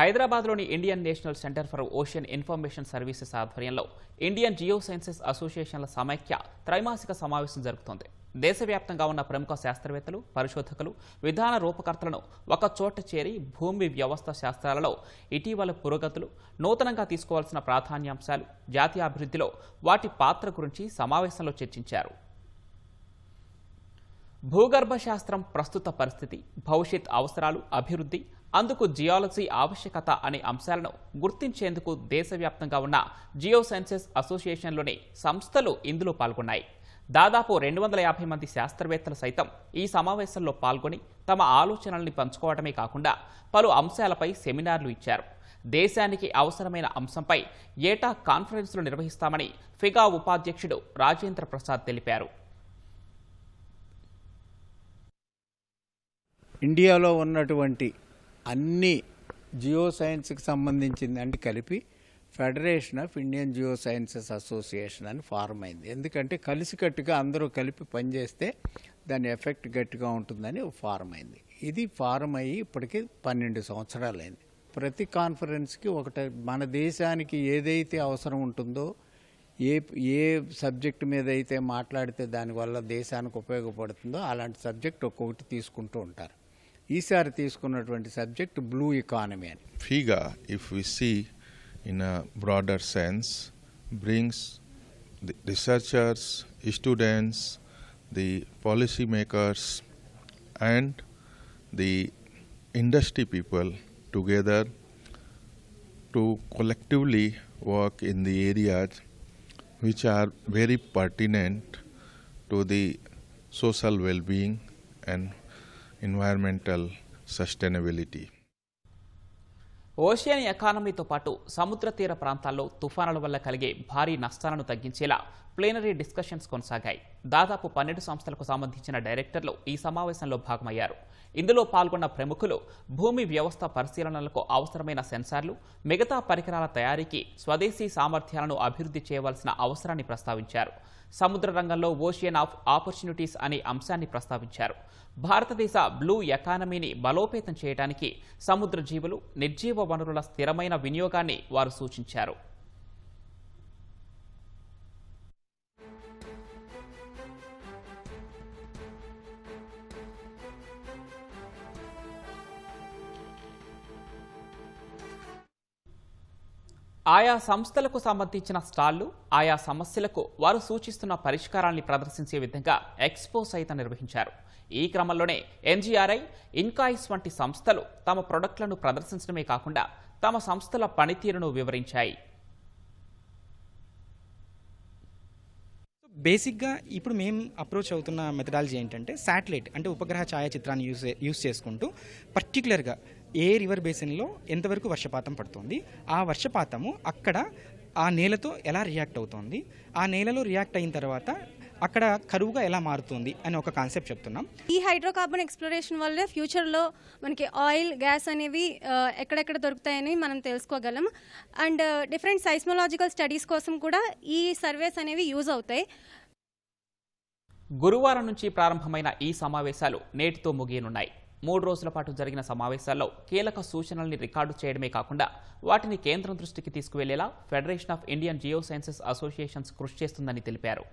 హైదరాబాద్లోని Indian national centre for ocean information services ఆధ్వర్యంలో Indian geo sciences అసోసియేషన్ల సమైక్య త్రైమాసిక సమావేశం జరుగుతోంది. దేశవ్యాప్తంగా ఉన్న ప్రముఖ శాస్త్రవేత్తలు, పరిశోధకులు, విధాన రూపకర్తలను ఒక చోట చేరి భూమి వ్యవస్థ శాస్త్రాలలో ఇటీవల పురోగతులు, నూతనంగా తీసుకోవాల్సిన ప్రాధాన్యాంశాలు, జాతీయ అభివృద్ధిలో వాటి పాత్ర గురించి సమావేశంలో చర్చించారు. భూగర్భ శాస్త్రం ప్రస్తుత పరిస్థితి, భవిష్యత్ అవసరాలు, అభివృద్ధి, అందుకు జియాలజీ ఆవశ్యకత అనే అంశాలను గుర్తించేందుకు దేశవ్యాప్తంగా ఉన్న జియో సైన్సెస్ అసోసియేషన్లోని సంస్థలు ఇందులో పాల్గొన్నాయి. దాదాపు 250 మంది శాస్త్రవేత్తలు సైతం ఈ సమావేశంలో పాల్గొని తమ ఆలోచనల్ని పంచుకోవడమే కాకుండా పలు అంశాలపై సెమినార్లు ఇచ్చారు. దేశానికి అవసరమైన అంశంపై ఏటా కాన్ఫరెన్సులు నిర్వహిస్తామని ఫిగా ఉపాధ్యక్షుడు రాజేంద్ర ప్రసాద్ తెలిపారు. ఇండియాలో ఉన్నటువంటి అన్ని జియో సైన్స్కి సంబంధించింది అంటే కలిపి federation of Indian geo sciences association అని ఫారం అయింది. ఎందుకంటే కలిసికట్టుగా అందరూ కలిపి పనిచేస్తే దాని ఎఫెక్ట్ గట్టిగా ఉంటుందని ఫారం అయింది. ఇది ఫారం అయ్యి ఇప్పటికీ 12 సంవత్సరాలు అయింది. ప్రతి కాన్ఫరెన్స్కి ఒకటి మన దేశానికి ఏదైతే అవసరం ఉంటుందో, ఏ సబ్జెక్టు మీద అయితే మాట్లాడితే దానివల్ల దేశానికి ఉపయోగపడుతుందో అలాంటి సబ్జెక్ట్ ఒక్కొక్కటి తీసుకుంటూ ఉంటారు. ఈసారి తీసుకున్నటువంటి సబ్జెక్ట్ బ్లూ ఎకానమీ అని. FIGA, if we see in a broader sense, brings the researchers, students, the policy makers and the industry people together to collectively work in the areas which are very pertinent to the social well-being and environmental sustainability. Ocean ఎకానమీతో పాటు సముద్ర తీర ప్రాంతాల్లో తుఫానుల వల్ల కలిగే భారీ నష్టాలను తగ్గించేలా plenary discussions కొనసాగాయి. దాదాపు 12 సంస్థలకు సంబంధించిన డైరెక్టర్లు ఈ సమావేశంలో భాగమయ్యారు. ఇందులో పాల్గొన్న ప్రముఖులు భూమి వ్యవస్థ పరిశీలనలకు అవసరమైన సెన్సార్లు, మిగతా పరికరాల తయారీకి స్వదేశీ సామర్థ్యాలను అభివృద్ధి చేయవలసిన అవసరాన్ని ప్రస్తావించారు. సముద్ర రంగంలో ఓషియన్ ఆఫ్ ఆపర్చునిటీస్ అనే అంశాన్ని ప్రస్తావించారు. భారతదేశ బ్లూ ఎకానమీని బలోపేతం చేయడానికి సముద్ర జీవులు, నిర్జీవ వనరుల స్థిరమైన వినియోగాన్ని వారు సూచించారు. ఆయా సంస్థలకు సంబంధించిన స్టాళ్లు, ఆయా సమస్యలకు వారు సూచిస్తున్న పరిష్కారాన్ని ప్రదర్శించే విధంగా ఎక్స్పో సైతం నిర్వహించారు. ఈ క్రమంలోనే NGRI, ఇన్కాయిస్ వంటి సంస్థలు తమ ప్రొడక్ట్లను ప్రదర్శించడమే కాకుండా తమ సంస్థల పనితీరును వివరించాయి. బేసిక్గా ఇప్పుడు మేము అప్రోచ్ అవుతున్న మెథడాలజీ ఏంటంటే శాటిలైట్ అంటే ఉపగ్రహ ఛాయాచిత్రాన్ని యూస్ చేసుకుంటూ పర్టికులర్గా ఏ రివర్ బేసిన్లో ఎంతవరకు వర్షపాతం పడుతుంది, ఆ వర్షపాతము అక్కడ ఆ నేలతో ఎలా రియాక్ట్ అవుతుంది, ఆ నేలలో రియాక్ట్ అయిన తర్వాత అక్కడ కరువుగా ఎలా మారుతుంది అని ఒక కాన్సెప్ట్ చెప్తున్నాం. ఈ హైడ్రోకార్బన్ ఎక్స్ప్లోరేషన్ వల్లే ఫ్యూచర్లో మనకి ఆయిల్, గ్యాస్ అనేవి ఎక్కడెక్కడ దొరుకుతాయని మనం తెలుసుకోగలం. అండ్ డిఫరెంట్ సైస్మోలాజికల్ స్టడీస్ కోసం కూడా ఈ సర్వేస్ అనేవి యూజ్ అవుతాయి. గురువారం నుంచి ప్రారంభమైన ఈ సమావేశాలు నేటితో ముగియనున్నాయి. 3 రోజుల పాటు జరిగిన సమావేశాల్లో కీలక సూచనల్ని రికార్డు చేయడమే కాకుండా వాటిని కేంద్రం దృష్టికి తీసుకువెళ్లేలా federation of Indian geo sciences associations కృషి చేస్తుందని తెలిపారు.